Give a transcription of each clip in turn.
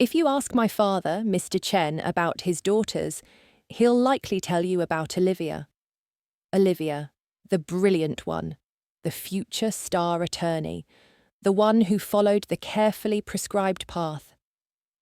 If you ask my father, Mr. Chen, about his daughters, he'll likely tell you about Olivia. Olivia, the brilliant one, the future star attorney, the one who followed the carefully prescribed path.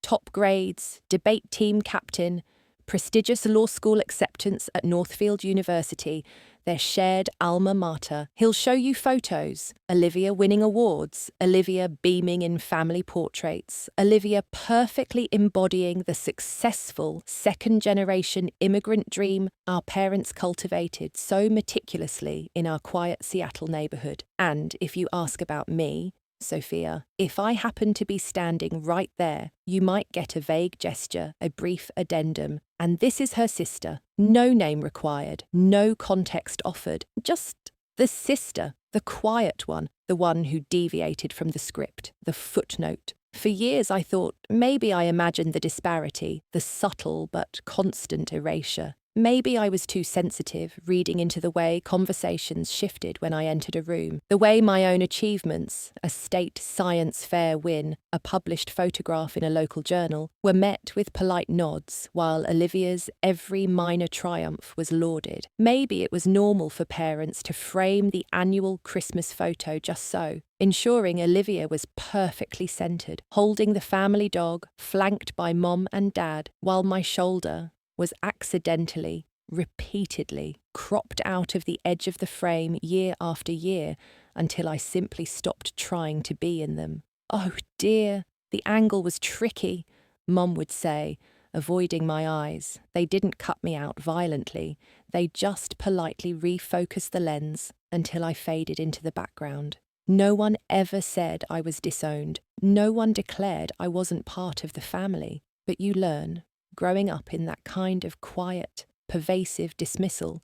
Top grades, debate team captain, prestigious law school acceptance at Northfield University, their shared alma mater. He'll show you photos, Olivia winning awards, Olivia beaming in family portraits, Olivia perfectly embodying the successful second-generation immigrant dream our parents cultivated so meticulously in our quiet Seattle neighborhood. And if you ask about me, Sophia, if I happen to be standing right there, you might get a vague gesture, a brief addendum, and this is her sister. No name required, no context offered, just the sister, the quiet one, the one who deviated from the script, the footnote. For years I thought maybe I imagined the disparity, the subtle but constant erasure. Maybe I was too sensitive, reading into the way conversations shifted when I entered a room, the way my own achievements, a state science fair win, a published photograph in a local journal, were met with polite nods, while Olivia's every minor triumph was lauded. Maybe it was normal for parents to frame the annual Christmas photo just so, ensuring Olivia was perfectly centered, holding the family dog, flanked by mom and dad, while my shoulder was accidentally, repeatedly, cropped out of the edge of the frame year after year until I simply stopped trying to be in them. Oh dear, the angle was tricky, Mum would say, avoiding my eyes. They didn't cut me out violently, they just politely refocused the lens until I faded into the background. No one ever said I was disowned. No one declared I wasn't part of the family. But you learn, growing up in that kind of quiet, pervasive dismissal,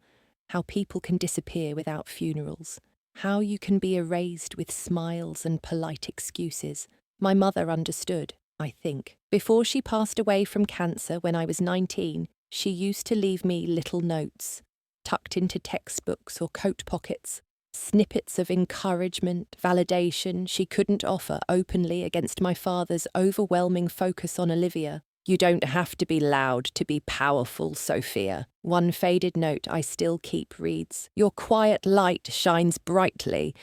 how people can disappear without funerals, how you can be erased with smiles and polite excuses. My mother understood, I think. Before she passed away from cancer when I was 19, she used to leave me little notes, tucked into textbooks or coat pockets, snippets of encouragement, validation she couldn't offer openly against my father's overwhelming focus on Olivia. You don't have to be loud to be powerful, Sophia. One faded note I still keep reads, "Your quiet light shines brightly."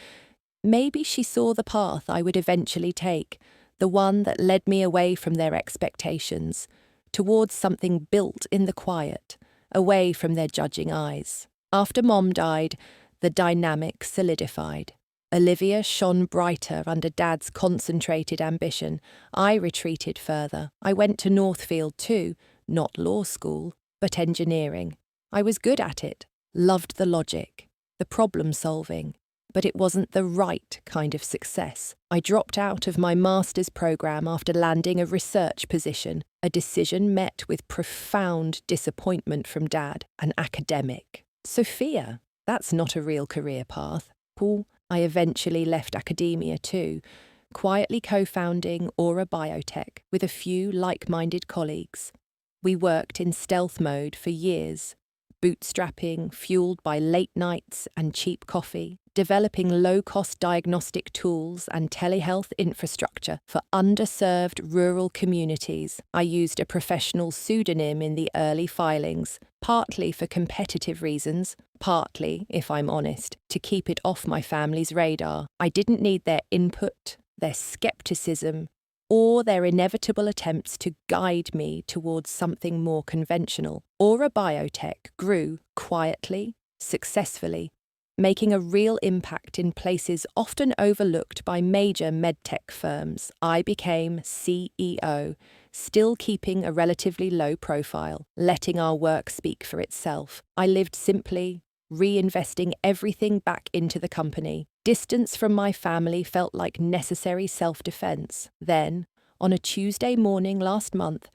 Maybe she saw the path I would eventually take, the one that led me away from their expectations, towards something built in the quiet, away from their judging eyes. After Mom died, the dynamic solidified. Olivia shone brighter under Dad's concentrated ambition. I retreated further. I went to Northfield too, not law school, but engineering. I was good at it, loved the logic, the problem solving, but it wasn't the right kind of success. I dropped out of my master's program after landing a research position, a decision met with profound disappointment from Dad, an academic. Sophia, that's not a real career path. Paul, I eventually left academia too, quietly co-founding BioTech with a few like-minded colleagues. We worked in stealth mode for years, bootstrapping, fueled by late nights and cheap coffee, developing low-cost diagnostic tools and telehealth infrastructure for underserved rural communities. I used a professional pseudonym in the early filings, partly for competitive reasons, partly, if I'm honest, to keep it off my family's radar. I didn't need their input, their skepticism, or their inevitable attempts to guide me towards something more conventional. BioTech grew quietly, successfully, making a real impact in places often overlooked by major medtech firms. I became CEO, still keeping a relatively low profile, letting our work speak for itself. I lived simply, reinvesting everything back into the company. Distance from my family felt like necessary self-defense. Then, on a Tuesday morning last month,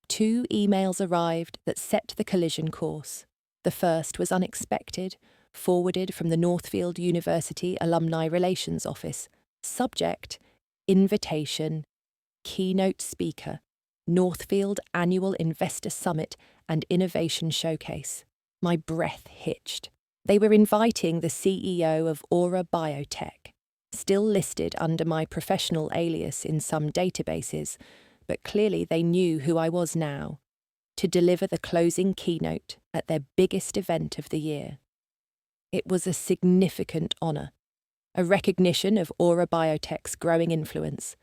2 emails arrived that set the collision course. The first was unexpected, forwarded from the Northfield University Alumni Relations Office. Subject, invitation, keynote speaker, Northfield Annual Investor Summit and Innovation Showcase. My breath hitched. They were inviting the CEO of BioTech, still listed under my professional alias in some databases, but clearly they knew who I was now, to deliver the closing keynote at their biggest event of the year. It was a significant honour, a recognition of BioTech's growing influence.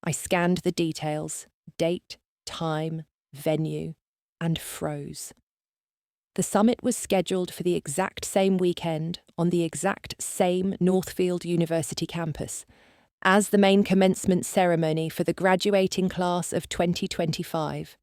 I scanned the details, date, time, venue, and froze. The summit was scheduled for the exact same weekend on the exact same Northfield University campus as the main commencement ceremony for the graduating class of 2025.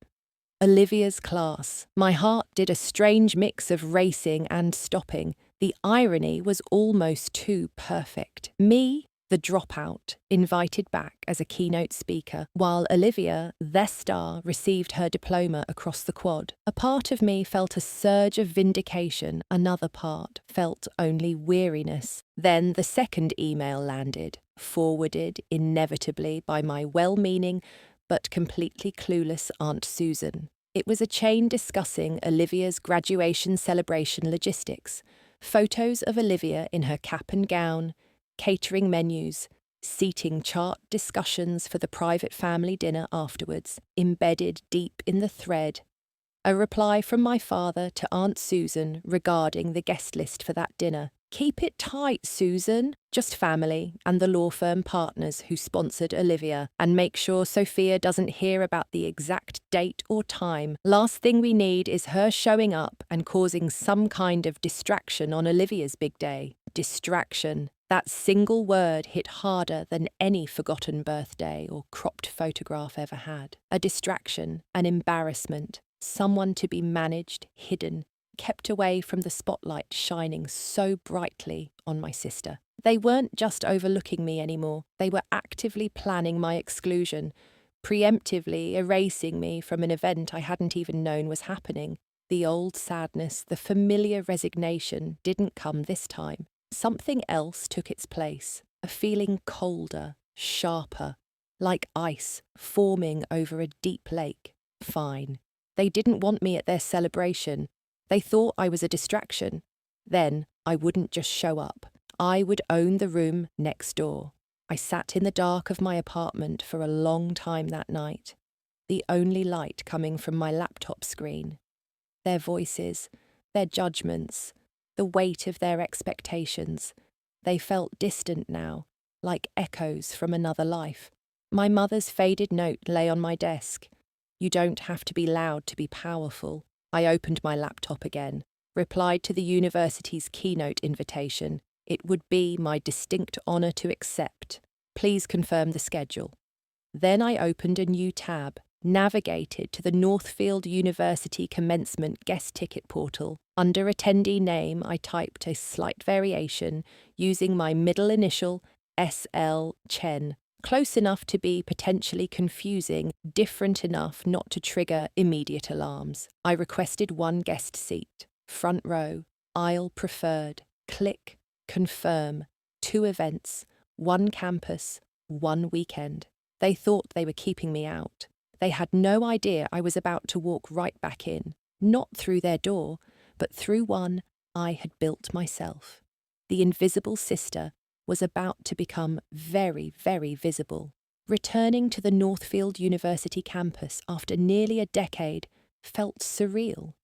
Olivia's class. My heart did a strange mix of racing and stopping. The irony was almost too perfect. Me, the dropout, invited back as a keynote speaker, while Olivia, the star, received her diploma across the quad. A part of me felt a surge of vindication, another part felt only weariness. Then the second email landed, forwarded inevitably by my well-meaning but completely clueless Aunt Susan. It was a chain discussing Olivia's graduation celebration logistics, photos of Olivia in her cap and gown, catering menus, seating chart discussions for the private family dinner afterwards, embedded deep in the thread. A reply from my father to Aunt Susan regarding the guest list for that dinner. Keep it tight, Susan. Just family and the law firm partners who sponsored Olivia, and make sure Sophia doesn't hear about the exact date or time. Last thing we need is her showing up and causing some kind of distraction on Olivia's big day. Distraction. That single word hit harder than any forgotten birthday or cropped photograph ever had. A distraction, an embarrassment, someone to be managed, hidden, kept away from the spotlight shining so brightly on my sister. They weren't just overlooking me anymore, they were actively planning my exclusion, preemptively erasing me from an event I hadn't even known was happening. The old sadness, the familiar resignation didn't come this time. Something else took its place, a feeling colder, sharper, like ice forming over a deep lake. Fine. They didn't want me at their celebration. They thought I was a distraction. Then I wouldn't just show up. I would own the room next door. I sat in the dark of my apartment for a long time that night, the only light coming from my laptop screen. Their voices, their judgments, the weight of their expectations. They felt distant now, like echoes from another life. My mother's faded note lay on my desk. You don't have to be loud to be powerful. I opened my laptop again, replied to the university's keynote invitation. It would be my distinct honour to accept. Please confirm the schedule. Then I opened a new tab, navigated to the Northfield University commencement guest ticket portal. Under attendee name, I typed a slight variation using my middle initial, SL Chen. Close enough to be potentially confusing, different enough not to trigger immediate alarms. I requested one guest seat, front row, aisle preferred. Click, confirm. 2 events, 1 campus, 1 weekend. They thought they were keeping me out. They had no idea I was about to walk right back in, not through their door, but through one I had built myself. The invisible sister was about to become very, very visible. Returning to the Northfield University campus after nearly a decade felt surreal.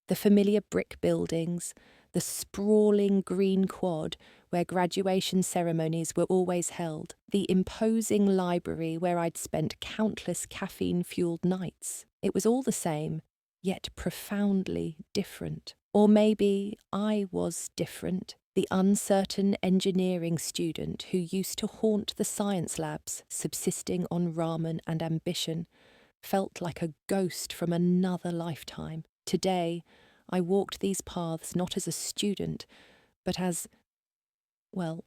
The familiar brick buildings, the sprawling green quad where graduation ceremonies were always held, the imposing library where I'd spent countless caffeine-fueled nights. It was all the same, yet profoundly different. Or maybe I was different, the uncertain engineering student who used to haunt the science labs, subsisting on ramen and ambition, felt like a ghost from another lifetime. Today, I walked these paths not as a student, but as, well,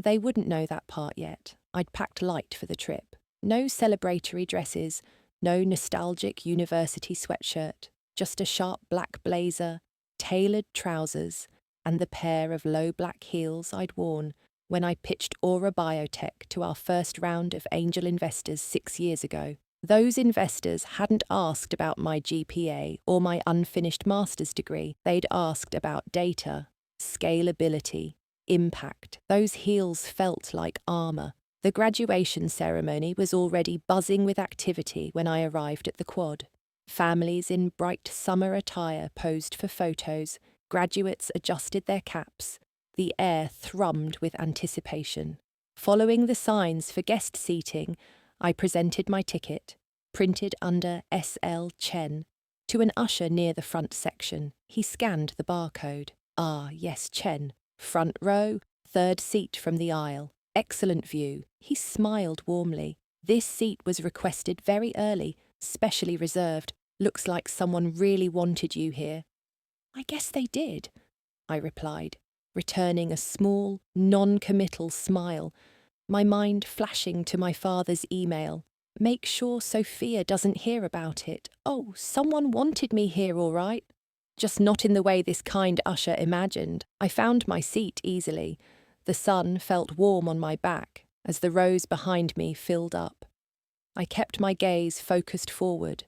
they wouldn't know that part yet. I'd packed light for the trip. No celebratory dresses, no nostalgic university sweatshirt, just a sharp black blazer, tailored trousers, and the pair of low black heels I'd worn when I pitched BioTech to our first round of angel investors 6 years ago. Those investors hadn't asked about my GPA or my unfinished master's degree. They'd asked about data, scalability, impact. Those heels felt like armour, The graduation ceremony was already buzzing with activity when I arrived at the quad. Families in bright summer attire posed for photos, graduates adjusted their caps, the air thrummed with anticipation. Following the signs for guest seating, I presented my ticket, printed under SL Chen, to an usher near the front section. He scanned the barcode. Ah, yes, Chen. Front row, third seat from the aisle. Excellent view. He smiled warmly. This seat was requested very early, specially reserved. Looks like someone really wanted you here. I guess they did, I replied, returning a small, non-committal smile, my mind flashing to my father's email. Make sure Sophia doesn't hear about it. Oh, someone wanted me here, all right. Just not in the way this kind usher imagined. I found my seat easily. The sun felt warm on my back as the rows behind me filled up. I kept my gaze focused forward,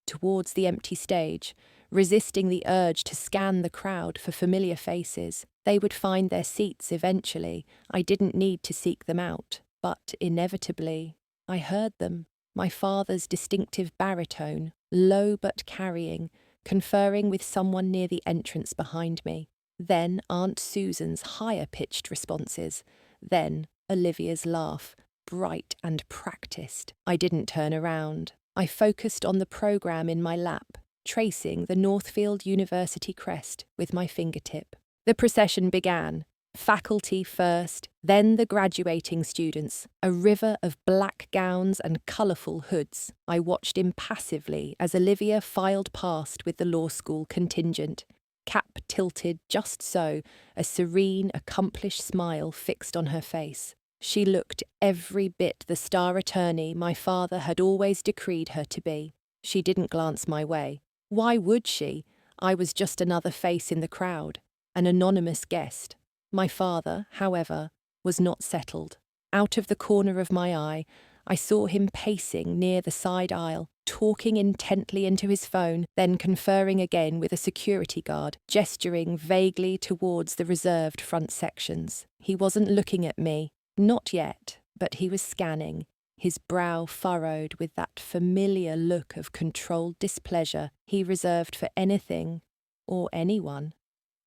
towards the empty stage, resisting the urge to scan the crowd for familiar faces. They would find their seats eventually. I didn't need to seek them out. But inevitably, I heard them. My father's distinctive baritone, low but carrying, conferring with someone near the entrance behind me. Then Aunt Susan's higher-pitched responses. Then Olivia's laugh, bright and practiced. I didn't turn around. I focused on the program in my lap, tracing the Northfield University crest with my fingertip. The procession began. Faculty first, then the graduating students, a river of black gowns and colourful hoods. I watched impassively as Olivia filed past with the law school contingent, cap tilted just so, a serene, accomplished smile fixed on her face. She looked every bit the star attorney my father had always decreed her to be. She didn't glance my way. Why would she? I was just another face in the crowd, an anonymous guest. My father, however, was not settled. Out of the corner of my eye, I saw him pacing near the side aisle, talking intently into his phone, then conferring again with a security guard, gesturing vaguely towards the reserved front sections. He wasn't looking at me. Not yet, but he was scanning, his brow furrowed with that familiar look of controlled displeasure he reserved for anything, or anyone,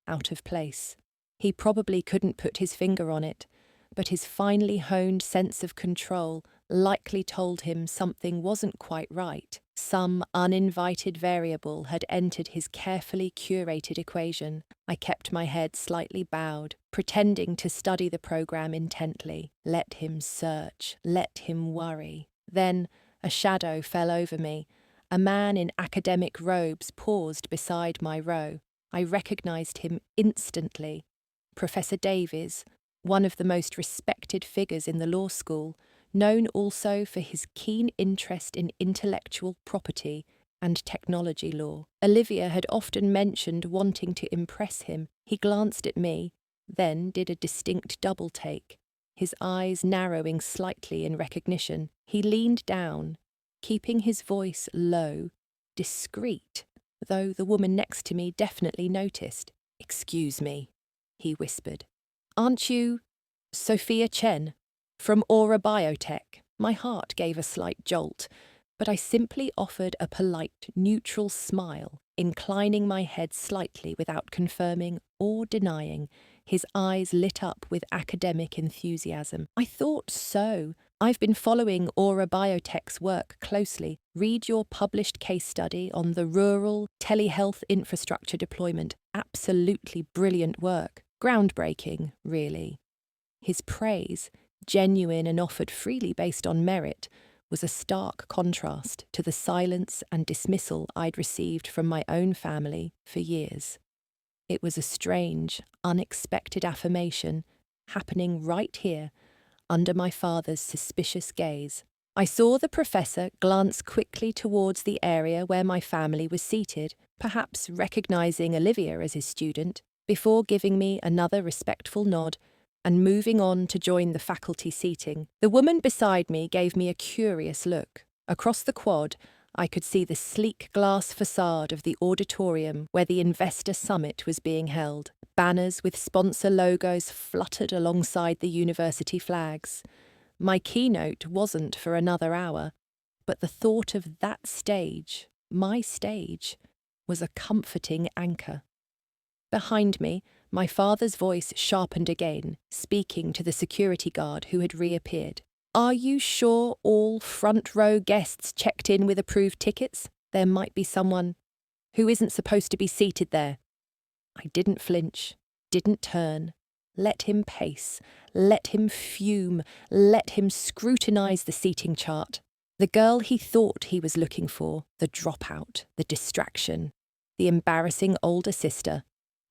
out of place. He probably couldn't put his finger on it, but his finely honed sense of control likely told him something wasn't quite right. Some uninvited variable had entered his carefully curated equation. I kept my head slightly bowed, pretending to study the program intently. Let him search, let him worry. Then a shadow fell over me. A man in academic robes paused beside my row. I recognized him instantly. Professor Davies, one of the most respected figures in the law school, known also for his keen interest in intellectual property and technology law. Olivia had often mentioned wanting to impress him. He glanced at me, then did a distinct double take, his eyes narrowing slightly in recognition. He leaned down, keeping his voice low, discreet, though the woman next to me definitely noticed. "Excuse me," he whispered. "Aren't you Sophia Chen from BioTech?" My heart gave a slight jolt, but I simply offered a polite, neutral smile, inclining my head slightly without confirming or denying. His eyes lit up with academic enthusiasm. "I thought so. I've been following BioTech's work closely. Read your published case study on the rural telehealth infrastructure deployment. Absolutely brilliant work. Groundbreaking, really." His praise, genuine and offered freely based on merit, was a stark contrast to the silence and dismissal I'd received from my own family for years. It was a strange, unexpected affirmation, happening right here, under my father's suspicious gaze. I saw the professor glance quickly towards the area where my family was seated, perhaps recognizing Olivia as his student, before giving me another respectful nod and moving on to join the faculty seating. The woman beside me gave me a curious look. Across the quad, I could see the sleek glass facade of the auditorium where the investor summit was being held. Banners with sponsor logos fluttered alongside the university flags. My keynote wasn't for another hour, but the thought of that stage, my stage, was a comforting anchor. Behind me, my father's voice sharpened again, speaking to the security guard who had reappeared. "Are you sure all front row guests checked in with approved tickets? There might be someone who isn't supposed to be seated there." I didn't flinch, didn't turn. Let him pace, let him fume, let him scrutinize the seating chart. The girl he thought he was looking for, the dropout, the distraction, the embarrassing older sister.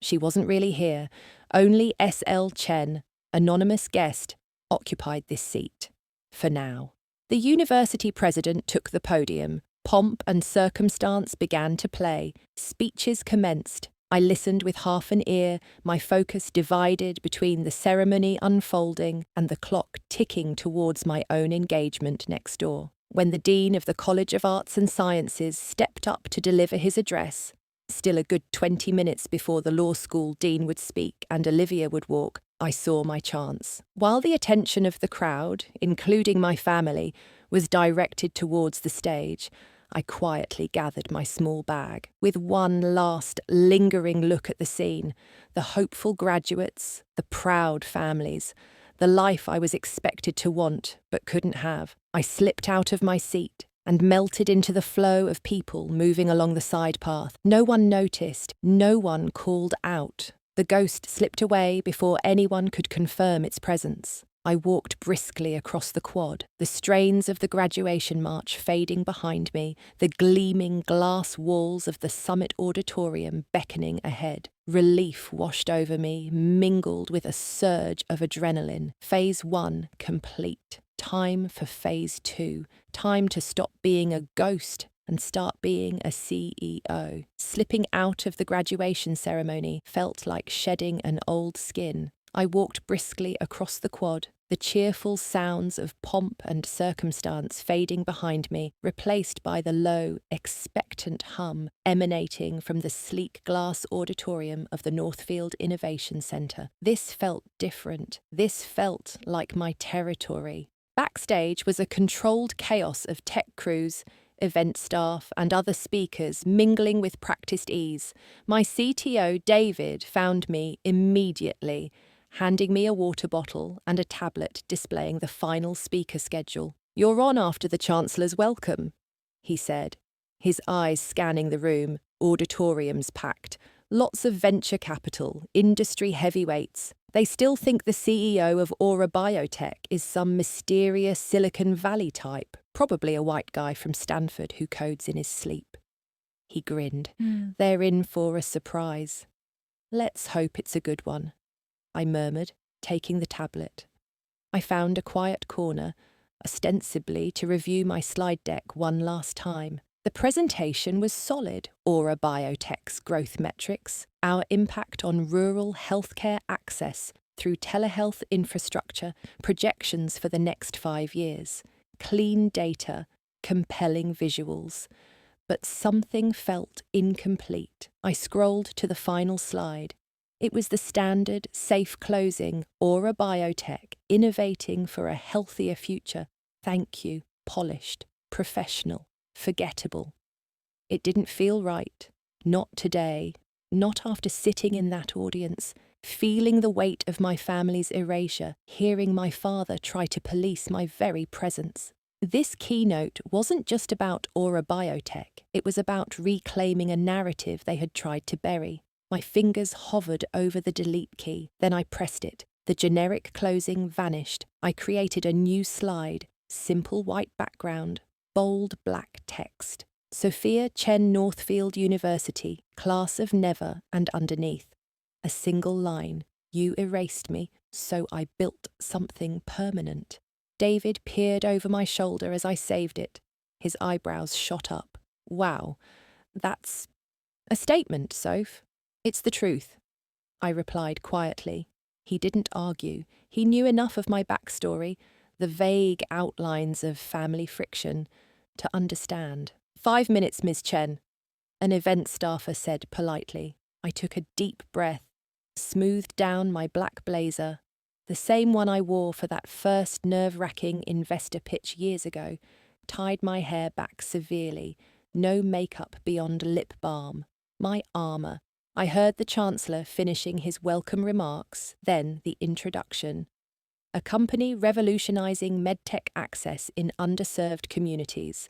She wasn't really here. Only S.L. Chen, anonymous guest, occupied this seat. For now. The university president took the podium. Pomp and circumstance began to play. Speeches commenced. I listened with half an ear, my focus divided between the ceremony unfolding and the clock ticking towards my own engagement next door. When the Dean of the College of Arts and Sciences stepped up to deliver his address, still a good 20 minutes before the law school dean would speak and Olivia would walk, I saw my chance. While the attention of the crowd, including my family, was directed towards the stage, I quietly gathered my small bag. With one last, lingering look at the scene, the hopeful graduates, the proud families, the life I was expected to want but couldn't have, I slipped out of my seat and melted into the flow of people moving along the side path. No one noticed, no one called out. The ghost slipped away before anyone could confirm its presence. I walked briskly across the quad, the strains of the graduation march fading behind me, the gleaming glass walls of the summit auditorium beckoning ahead. Relief washed over me, mingled with a surge of adrenaline. Phase 1 complete. Time for Phase 2. Time to stop being a ghost and start being a CEO. Slipping out of the graduation ceremony felt like shedding an old skin. I walked briskly across the quad, the cheerful sounds of pomp and circumstance fading behind me, replaced by the low, expectant hum emanating from the sleek glass auditorium of the Northfield Innovation Centre. This felt different. This felt like my territory. Backstage was a controlled chaos of tech crews, event staff, and other speakers mingling with practiced ease. My CTO, David, found me immediately, handing me a water bottle and a tablet displaying the final speaker schedule. "You're on after the Chancellor's welcome," he said, his eyes scanning the room, auditoriums packed, lots of venture capital, industry heavyweights. They still think the CEO of BioTech is some mysterious Silicon Valley type, probably a white guy from Stanford who codes in his sleep. He grinned. They're in for a surprise. "Let's hope it's a good one," I murmured, taking the tablet. I found a quiet corner, ostensibly to review my slide deck one last time. The presentation was solid. BioTech's growth metrics, our impact on rural healthcare access through telehealth infrastructure, projections for the next 5 years, clean data, compelling visuals. But something felt incomplete. I scrolled to the final slide. It was the standard, safe closing, Biotech, innovating for a healthier future. Thank you, polished, professional, forgettable. It didn't feel right. Not today. Not after sitting in that audience, feeling the weight of my family's erasure, hearing my father try to police my very presence. This keynote wasn't just about Biotech. It was about reclaiming a narrative they had tried to bury. My fingers hovered over the delete key. Then I pressed it. The generic closing vanished. I created a new slide. Simple white background. Bold black text. Sophia Chen, Northfield University, class of never, and underneath. A single line. You erased me, so I built something permanent. David peered over my shoulder as I saved it. His eyebrows shot up. Wow, that's a statement, Soph. It's the truth, I replied quietly. He didn't argue. He knew enough of my backstory, the vague outlines of family friction, to understand. 5 minutes, Ms. Chen, an event staffer said politely. I took a deep breath, smoothed down my black blazer. the same one I wore for that first nerve-wracking investor pitch years ago, tied my hair back severely, no makeup beyond lip balm. My armour. I heard the Chancellor finishing his welcome remarks, then the introduction. A company revolutionising medtech access in underserved communities.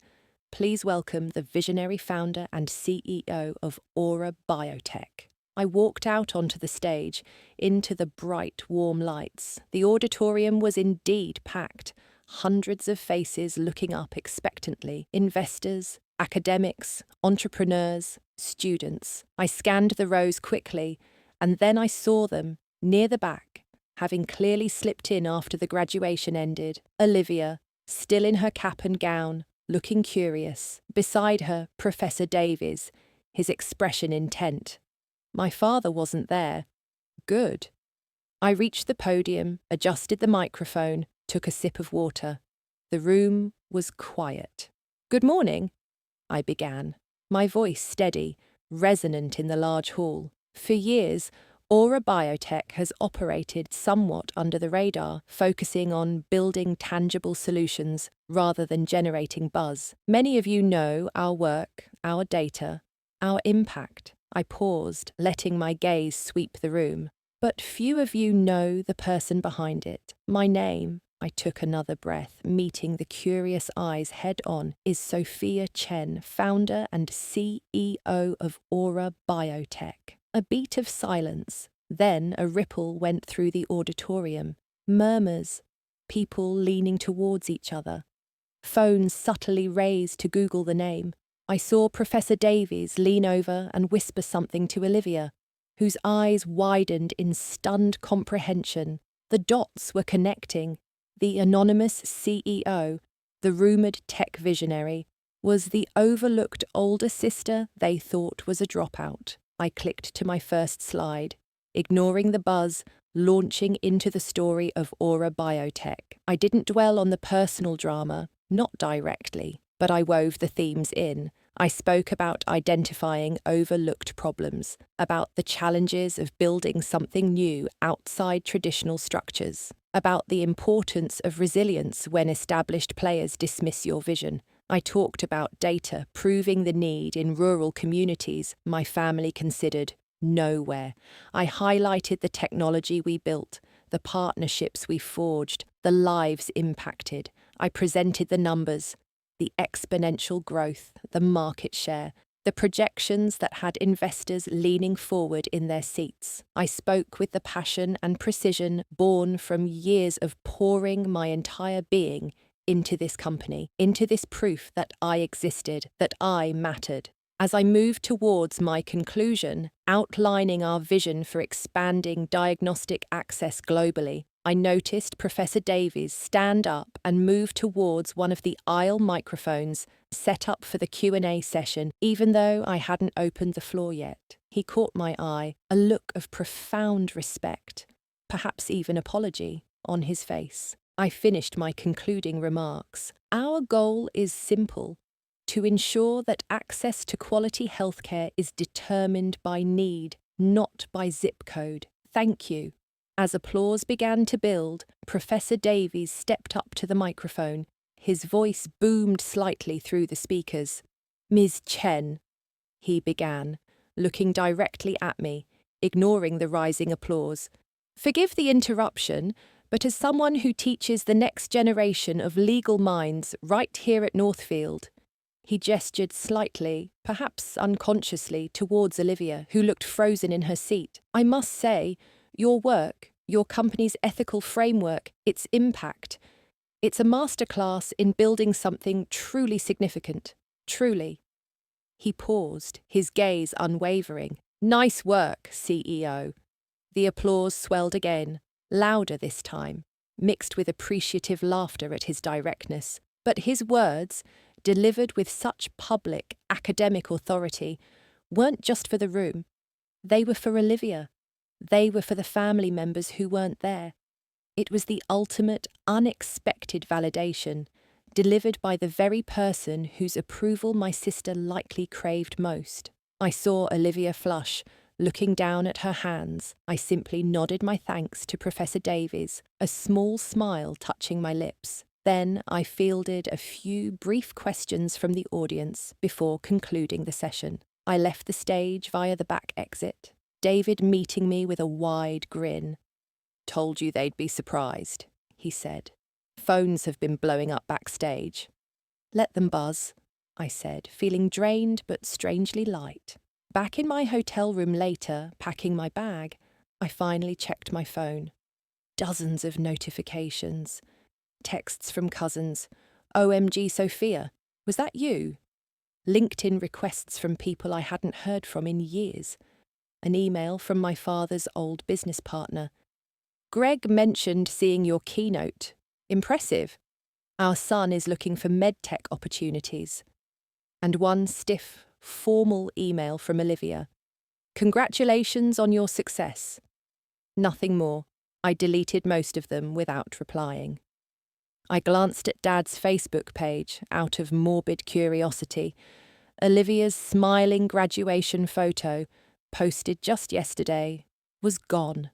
Please welcome the visionary founder and CEO of BioTech. I walked out onto the stage, into the bright, warm lights. The auditorium was indeed packed, hundreds of faces looking up expectantly, investors, academics, entrepreneurs, students. I scanned the rows quickly, and then I saw them, near the back, having clearly slipped in after the graduation ended. Olivia, still in her cap and gown, looking curious. Beside her, Professor Davies, his expression intent. My father wasn't there. Good. I reached the podium, adjusted the microphone, took a sip of water. The room was quiet. Good morning, I began, my voice steady, resonant in the large hall. For years, BioTech has operated somewhat under the radar, focusing on building tangible solutions rather than generating buzz. Many of you know our work, our data, our impact. I paused, letting my gaze sweep the room. But few of you know the person behind it. My name, I took another breath, meeting the curious eyes head-on, is Sophia Chen, founder and CEO of BioTech. A beat of silence, then a ripple went through the auditorium. Murmurs, people leaning towards each other. Phones subtly raised to Google the name. I saw Professor Davies lean over and whisper something to Olivia, whose eyes widened in stunned comprehension. The dots were connecting. The anonymous CEO, the rumoured tech visionary, was the overlooked older sister they thought was a dropout. I clicked to my first slide, ignoring the buzz, launching into the story of BioTech. I didn't dwell on the personal drama, not directly, but I wove the themes in. I spoke about identifying overlooked problems, about the challenges of building something new outside traditional structures, about the importance of resilience when established players dismiss your vision. I talked about data proving the need in rural communities my family considered nowhere. I highlighted the technology we built, the partnerships we forged, the lives impacted. I presented the numbers, the exponential growth, the market share, the projections that had investors leaning forward in their seats. I spoke with the passion and precision born from years of pouring my entire being into this company, into this proof that I existed, that I mattered. As I moved towards my conclusion, outlining our vision for expanding diagnostic access globally, I noticed Professor Davies stand up and move towards one of the aisle microphones set up for the Q&A session, even though I hadn't opened the floor yet. He caught my eye, a look of profound respect, perhaps even apology, on his face. I finished my concluding remarks. Our goal is simple: to ensure that access to quality healthcare is determined by need, not by zip code. Thank you. As applause began to build, Professor Davies stepped up to the microphone. His voice boomed slightly through the speakers. Ms. Chen, he began, looking directly at me, ignoring the rising applause. Forgive the interruption, but as someone who teaches the next generation of legal minds right here at Northfield, he gestured slightly, perhaps unconsciously, towards Olivia, who looked frozen in her seat. I must say, your work, your company's ethical framework, its impact, it's a masterclass in building something truly significant. Truly. He paused, his gaze unwavering. Nice work, CEO. The applause swelled again, louder this time, mixed with appreciative laughter at his directness. But his words, delivered with such public, academic authority, weren't just for the room. They were for Olivia. They were for the family members who weren't there. It was the ultimate, unexpected validation, delivered by the very person whose approval my sister likely craved most. I saw Olivia flush, Looking down at her hands, I simply nodded my thanks to Professor Davies, a small smile touching my lips. Then I fielded a few brief questions from the audience before concluding the session. I left the stage via the back exit, David meeting me with a wide grin. "Told you they'd be surprised," he said. "Phones have been blowing up backstage." "Let them buzz," I said, feeling drained but strangely light. Back in my hotel room later, packing my bag, I finally checked my phone. Dozens of notifications. Texts from cousins. "OMG, Sophia, was that you?" LinkedIn requests from people I hadn't heard from in years. An email from my father's old business partner. "Greg mentioned seeing your keynote. Impressive. Our son is looking for medtech opportunities." And one stiff, formal email from Olivia. "Congratulations on your success." Nothing more. I deleted most of them without replying. I glanced at Dad's Facebook page out of morbid curiosity. Olivia's smiling graduation photo, posted just yesterday, was gone.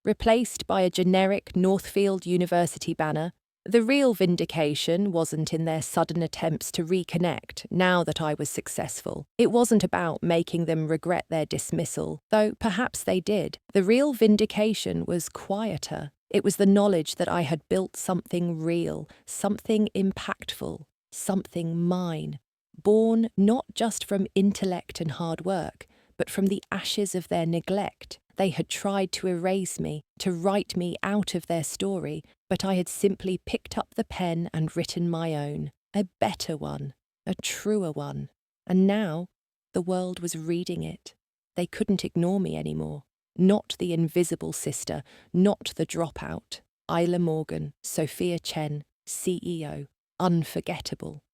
Replaced by a generic Northfield University banner. The real vindication wasn't in their sudden attempts to reconnect now that I was successful. It wasn't about making them regret their dismissal, though perhaps they did. The real vindication was quieter. It was the knowledge that I had built something real, something impactful, something mine, born not just from intellect and hard work, but from the ashes of their neglect. They had tried to erase me, to write me out of their story, but I had simply picked up the pen and written my own, a better one, a truer one. And now the world was reading it. They couldn't ignore me anymore. Not the invisible sister, not the dropout. Isla Morgan, Sophia Chen, CEO, unforgettable.